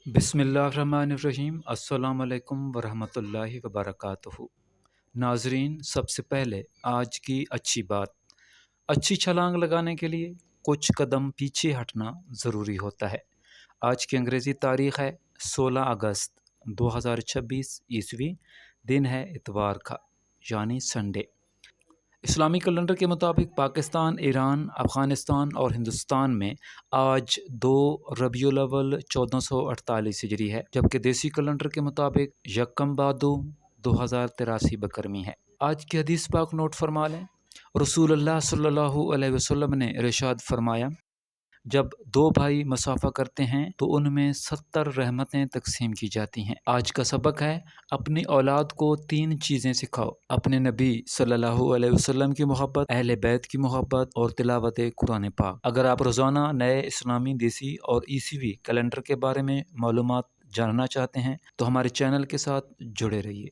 بسم اللہ الرحمن الرحیم۔ السلام علیکم ورحمۃ اللہ وبرکاتہ۔ ناظرین، سب سے پہلے آج کی اچھی چھلانگ لگانے کے لیے کچھ قدم پیچھے ہٹنا ضروری ہوتا ہے۔ آج کی انگریزی تاریخ ہے 16 اگست 2026 عیسوی، دن ہے اتوار کا یعنی سنڈے۔ اسلامی کیلنڈر کے مطابق پاکستان، ایران، افغانستان اور ہندوستان میں آج 2 ربیع الاول 1448 ہجری ہے، جبکہ دیسی کیلنڈر کے مطابق 1 بھادو 2083 بکرمی ہے۔ آج کی حدیث پاک نوٹ فرما لیں۔ رسول اللہ صلی اللہ علیہ وسلم نے ارشاد فرمایا، جب 2 بھائی مصافحہ کرتے ہیں تو ان میں 70 رحمتیں تقسیم کی جاتی ہیں۔ آج کا سبق ہے، اپنی اولاد کو 3 چیزیں سکھاؤ: اپنے نبی صلی اللہ علیہ وسلم کی محبت، اہل بیت کی محبت اور تلاوت قرآن پاک۔ اگر آپ روزانہ نئے اسلامی، دیسی اور عیسوی کیلنڈر کے بارے میں معلومات جاننا چاہتے ہیں تو ہمارے چینل کے ساتھ جڑے رہیے۔